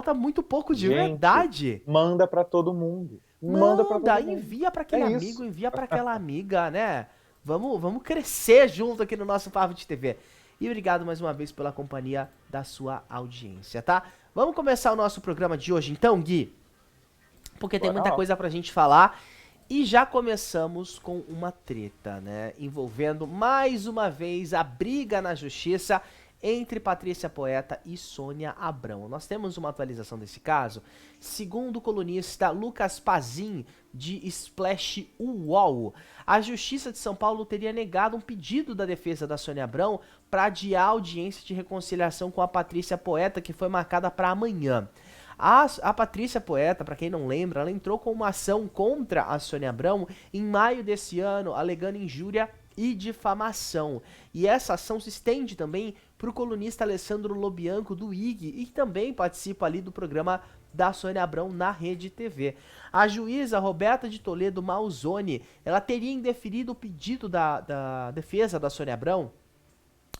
falta muito pouco de Gente, verdade. manda pra todo mundo. Manda pra Manda, todo mundo. envia pra aquele É amigo, isso. envia pra aquela amiga, né? Vamos crescer junto aqui no nosso Papo de TV. E obrigado mais uma vez pela companhia da sua audiência, tá? Vamos começar o nosso programa de hoje então, Gui? Porque tem Bora muita lá. coisa pra gente falar. E já começamos com uma treta, né? Envolvendo mais uma vez a briga na justiça entre Patrícia Poeta e Sônia Abrão. Nós temos uma atualização desse caso. Segundo o colunista Lucas Pazin, de Splash UOL, a Justiça de São Paulo teria negado um pedido da defesa da Sônia Abrão para adiar a audiência de reconciliação com a Patrícia Poeta, que foi marcada para amanhã. A Patrícia Poeta, para quem não lembra, ela entrou com uma ação contra a Sônia Abrão em maio desse ano, alegando injúria e difamação. E essa ação se estende também para o colunista Alessandro Lobianco, do IG, e que também participa ali do programa da Sônia Abrão na Rede TV. A juíza Roberta de Toledo Malzone, ela teria indeferido o pedido da defesa da Sônia Abrão,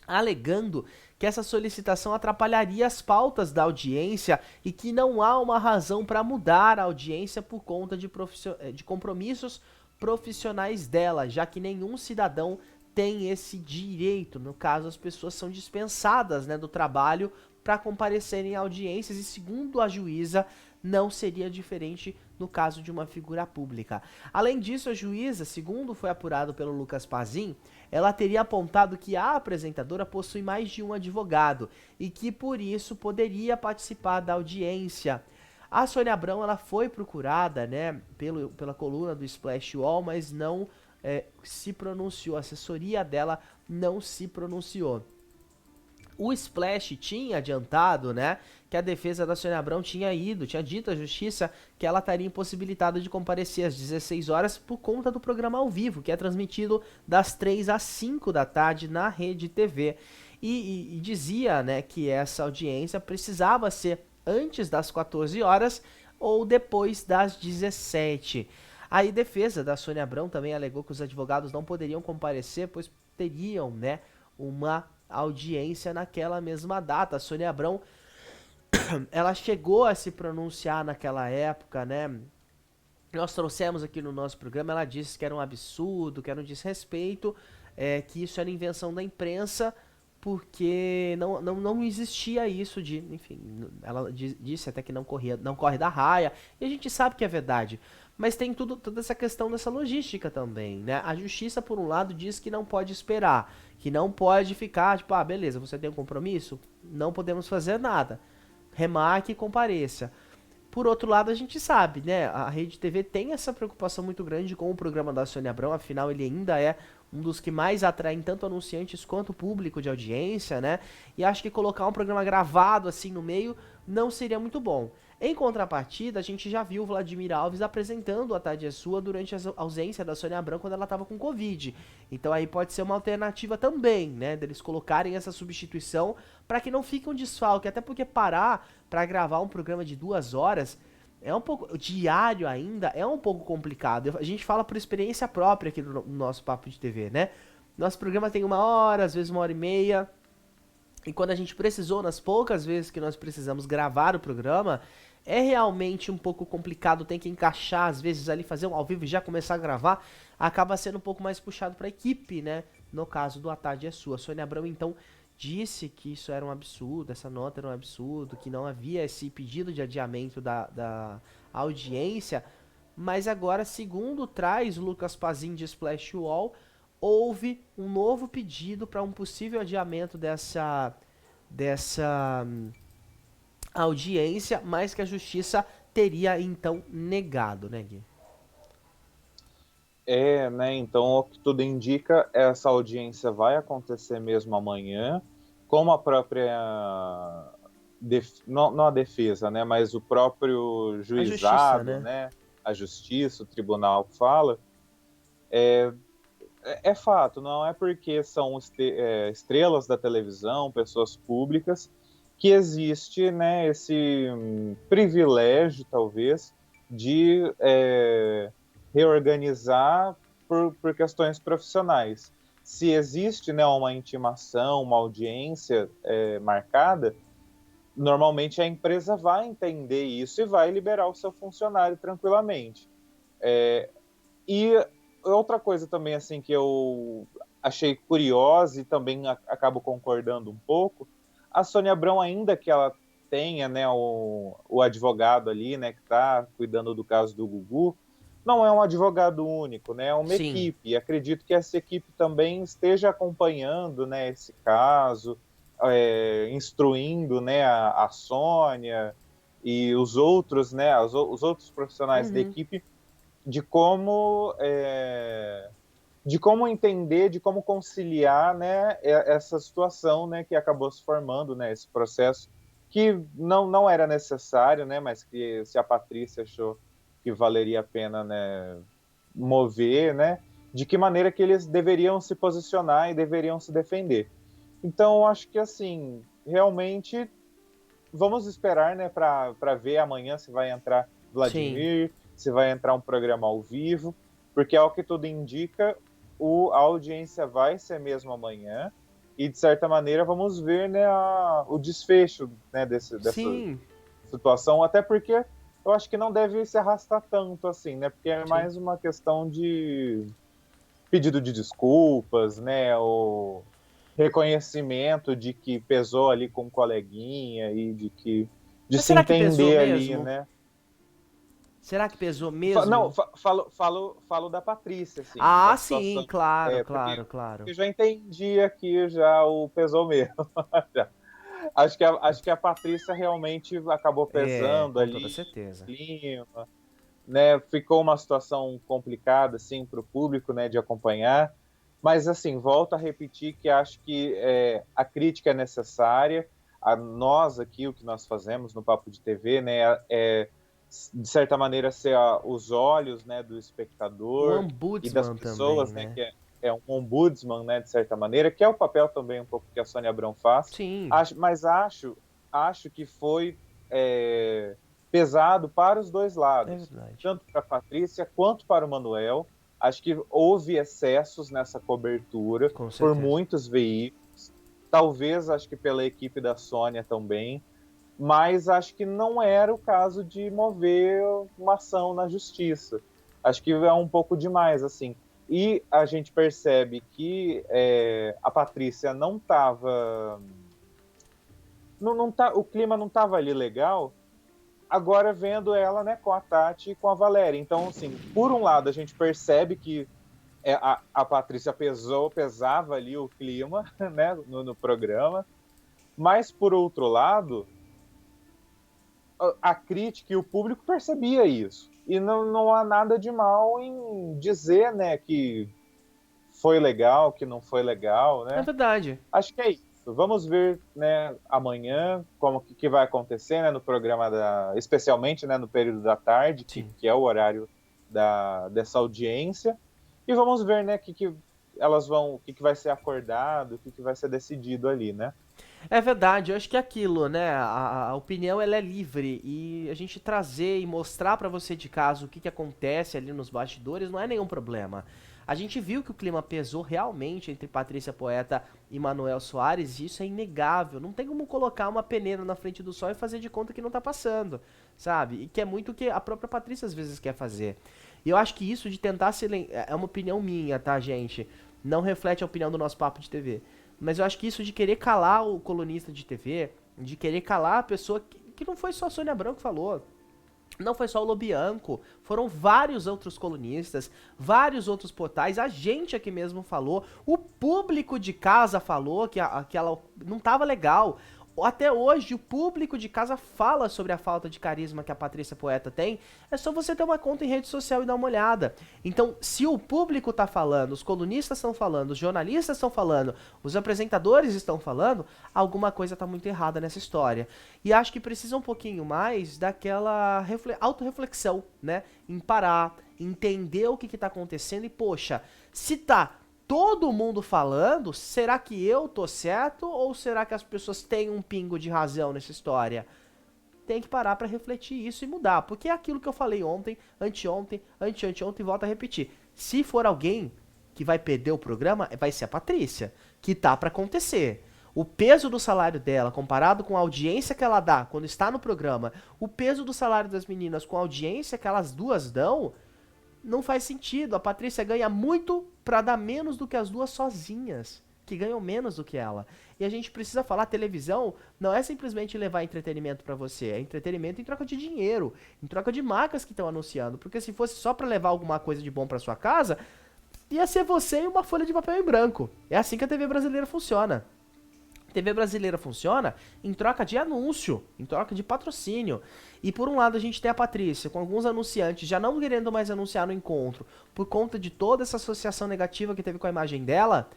alegando que essa solicitação atrapalharia as pautas da audiência e que não há uma razão para mudar a audiência por conta de compromissos profissionais dela, já que nenhum cidadão tem esse direito. No caso, as pessoas são dispensadas, né, do trabalho para comparecerem a audiências e, segundo a juíza, não seria diferente no caso de uma figura pública. Além disso, a juíza, segundo foi apurado pelo Lucas Pazin, ela teria apontado que a apresentadora possui mais de um advogado e que por isso poderia participar da audiência. A Sônia Abrão, ela foi procurada, né, pela coluna do Splash Wall, mas não se pronunciou. A assessoria dela não se pronunciou. O Splash tinha adiantado, né, que a defesa da Sônia Abrão tinha dito à justiça que ela estaria impossibilitada de comparecer às 16 horas por conta do programa ao vivo, que é transmitido das 3 às 5 da tarde na Rede TV. E dizia, né, que essa audiência precisava ser antes das 14 horas ou depois das 17. Aí a defesa da Sônia Abrão também alegou que os advogados não poderiam comparecer, pois teriam, né, uma audiência naquela mesma data. A Sônia Abrão, ela chegou a se pronunciar naquela época, né? Nós trouxemos aqui no nosso programa, ela disse que era um absurdo, que era um desrespeito, que isso era invenção da imprensa, porque não existia isso de, enfim, ela disse até que não corre da raia, e a gente sabe que é verdade. Mas tem toda essa questão dessa logística também, né? A justiça, por um lado, diz que não pode esperar, que não pode ficar, tipo, ah, beleza, você tem um compromisso? Não podemos fazer nada. Remarque e compareça. Por outro lado, a gente sabe, né? A Rede TV tem essa preocupação muito grande com o programa da Sônia Abrão, afinal ele ainda é um dos que mais atraem tanto anunciantes quanto público de audiência, né? E acho que colocar um programa gravado assim no meio não seria muito bom. Em contrapartida, a gente já viu o Vladimir Alves apresentando a Tarde é Sua durante a ausência da Sônia Abrão quando ela estava com Covid. Então aí pode ser uma alternativa também, né? Deles colocarem essa substituição para que não fique um desfalque. Até porque parar para gravar um programa de 2 horas é um pouco diário ainda, é um pouco complicado. A gente fala por experiência própria aqui no nosso Papo de TV, né? Nosso programa tem 1 hora, às vezes 1 hora e meia. E quando a gente precisou, nas poucas vezes que nós precisamos gravar o programa, é realmente um pouco complicado, tem que encaixar, às vezes, ali, fazer um ao vivo e já começar a gravar, acaba sendo um pouco mais puxado para a equipe, né? No caso do A Tarde é Sua. A Sônia Abrão, então, disse que isso era um absurdo, essa nota era um absurdo, que não havia esse pedido de adiamento da audiência, mas agora, segundo traz o Lucas Pazin de Splash Wall, houve um novo pedido para um possível adiamento dessa audiência, mas que a justiça teria então negado, né, Gui? Né? Então, o que tudo indica, essa audiência vai acontecer mesmo amanhã, como a própria não a defesa, né? Mas o próprio A justiça, juizado, né? né? A justiça, o tribunal fala, é, é fato, não é porque são estrelas da televisão, pessoas públicas, que existe, né, esse privilégio, talvez, de reorganizar por questões profissionais. Se existe, né, uma intimação, uma audiência marcada, normalmente a empresa vai entender isso e vai liberar o seu funcionário tranquilamente. E outra coisa também assim que eu achei curiosa e também acabo concordando um pouco, a Sônia Abrão, ainda que ela tenha, né, o advogado ali, né, que está cuidando do caso do Gugu, não é um advogado único, né, é uma Sim. equipe. E acredito que essa equipe também esteja acompanhando, né, esse caso, instruindo, né, a Sônia e os outros, né, os outros profissionais da Uhum. equipe de como entender, de como conciliar, né, essa situação, né, que acabou se formando, né, esse processo que não era necessário, né, mas que se a Patrícia achou que valeria a pena, né, mover, né, de que maneira que eles deveriam se posicionar e deveriam se defender. Então, eu acho que, assim, realmente, vamos esperar, né, para ver amanhã se vai entrar Sim. Vladimir, se vai entrar um programa ao vivo, porque ao que tudo indica, a audiência vai ser mesmo amanhã, e de certa maneira vamos ver, né, o desfecho, né, dessa Sim. situação, até porque eu acho que não deve se arrastar tanto assim, né, porque é Sim. mais uma questão de pedido de desculpas, né, o reconhecimento de que pesou ali com um coleguinha e de Mas se será que pesou entender ali, mesmo? né. Será que pesou Não, mesmo? falo da Patrícia, assim, Ah, da sim, situação. claro, Porque claro, claro. eu já entendi aqui já o pesou mesmo. Já. Acho que a Patrícia realmente acabou É, pesando com toda ali, certeza. clima, né? Ficou uma situação complicada, assim, para o público, né, de acompanhar. Mas, assim, volto a repetir que acho que a crítica é necessária. Nós aqui, o que nós fazemos no Papo de TV, né, de certa maneira, ser os olhos, né, do O espectador e das ombudsman também, pessoas, né, né? que é um ombudsman, né, de certa maneira, que é o papel também um pouco que a Sônia Abrão faz. Sim, Mas acho que foi pesado para os dois é lados, verdade. tanto para a Patrícia quanto para o Manuel. Acho que houve excessos nessa cobertura Com por certeza. muitos veículos, talvez acho que pela equipe da Sônia também, mas acho que não era o caso de mover uma ação na justiça. Acho que é um pouco demais, assim. E a gente percebe que a Patrícia não estava. Não tá, o clima não estava ali legal, agora vendo ela, né, com a Tati e com a Valéria. Então, assim, por um lado, a gente percebe que a Patrícia pesava ali o clima, né, no programa, mas por outro lado, a crítica e o público percebia isso. E não há nada de mal em dizer, né, que foi legal, que não foi legal, É né? verdade. Acho que é isso. Vamos ver, né, amanhã como que vai acontecer, né, no programa especialmente, né, no período da tarde, Sim. que é o horário dessa audiência, e vamos ver, né, o que vai ser acordado, o que vai ser decidido ali, né? É verdade, eu acho que é aquilo, né? A opinião ela é livre e a gente trazer e mostrar pra você de casa o que acontece ali nos bastidores não é nenhum problema. A gente viu que o clima pesou realmente entre Patrícia Poeta e Manuel Soares, e isso é inegável. Não tem como colocar uma peneira na frente do sol e fazer de conta que não tá passando, sabe? E que é muito o que a própria Patrícia às vezes quer fazer. E eu acho que isso de tentar é uma opinião minha, tá, gente? Não reflete a opinião do nosso papo de TV. Mas eu acho que isso de querer calar o colunista de TV, de querer calar a pessoa que não foi só a Sônia Abrão que falou, não foi só o Lobianco, foram vários outros colunistas, vários outros portais, a gente aqui mesmo falou, o público de casa falou que ela não tava legal. Até hoje, o público de casa fala sobre a falta de carisma que a Patrícia Poeta tem. É só você ter uma conta em rede social e dar uma olhada. Então, se o público tá falando, os colunistas estão falando, os jornalistas estão falando, os apresentadores estão falando, alguma coisa tá muito errada nessa história. E acho que precisa um pouquinho mais daquela autorreflexão, né? Em parar, entender o que tá acontecendo e, poxa, se tá todo mundo falando, será que eu tô certo ou será que as pessoas têm um pingo de razão nessa história? Tem que parar pra refletir isso e mudar, porque é aquilo que eu falei ontem, anteontem, anteontem e volto a repetir. Se for alguém que vai perder o programa, vai ser a Patrícia, que tá pra acontecer. o peso do salário dela comparado com a audiência que ela dá quando está no programa, o peso do salário das meninas com a audiência que elas duas dão, não faz sentido. A Patrícia ganha muito pra dar menos do que as duas sozinhas, que ganham menos do que ela. E a gente precisa falar, televisão não é simplesmente levar entretenimento pra você, é entretenimento em troca de dinheiro, em troca de marcas que estão anunciando, porque se fosse só pra levar alguma coisa de bom pra sua casa, ia ser você e uma folha de papel em branco. É assim que a TV brasileira funciona. A TV brasileira funciona em troca de anúncio, em troca de patrocínio. E por um lado a gente tem a Patrícia, com alguns anunciantes já não querendo mais anunciar no encontro, por conta de toda essa associação negativa que teve com a imagem dela,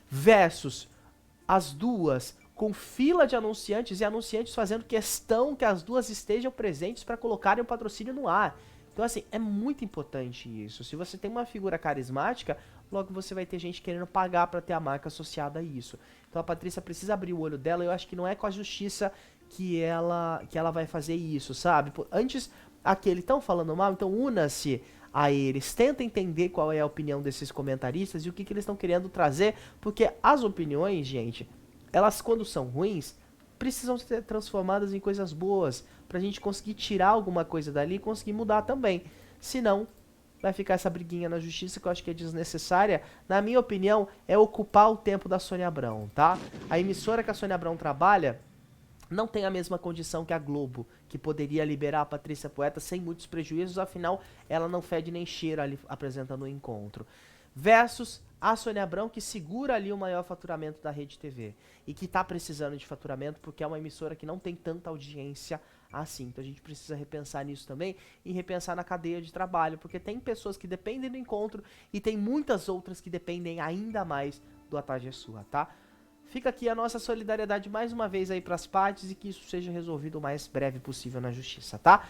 versus as duas com fila de anunciantes e anunciantes fazendo questão que as duas estejam presentes para colocarem o patrocínio no ar. Então, assim, é muito importante isso. Se você tem uma figura carismática, logo você vai ter gente querendo pagar para ter a marca associada a isso. Então a Patrícia precisa abrir o olho dela. Eu acho que não é com a justiça que ela vai fazer isso, sabe? Antes, aquele estão falando mal, então una-se a eles. Tenta entender qual é a opinião desses comentaristas e o que eles estão querendo trazer, porque as opiniões, gente, elas quando são ruins, precisam ser transformadas em coisas boas, pra gente conseguir tirar alguma coisa dali e conseguir mudar também. Senão, vai ficar essa briguinha na justiça que eu acho que é desnecessária. Na minha opinião, é ocupar o tempo da Sônia Abrão, tá? A emissora que a Sônia Abrão trabalha não tem a mesma condição que a Globo, que poderia liberar a Patrícia Poeta sem muitos prejuízos, afinal, ela não fede nem cheira ali apresentando o encontro. Versus a Sônia Abrão, que segura ali o maior faturamento da Rede TV. E que tá precisando de faturamento porque é uma emissora que não tem tanta audiência assim. Então a gente precisa repensar nisso também e repensar na cadeia de trabalho. Porque tem pessoas que dependem do encontro e tem muitas outras que dependem ainda mais do A Tarde é Sua, tá? Fica aqui a nossa solidariedade mais uma vez aí pras partes e que isso seja resolvido o mais breve possível na justiça, tá?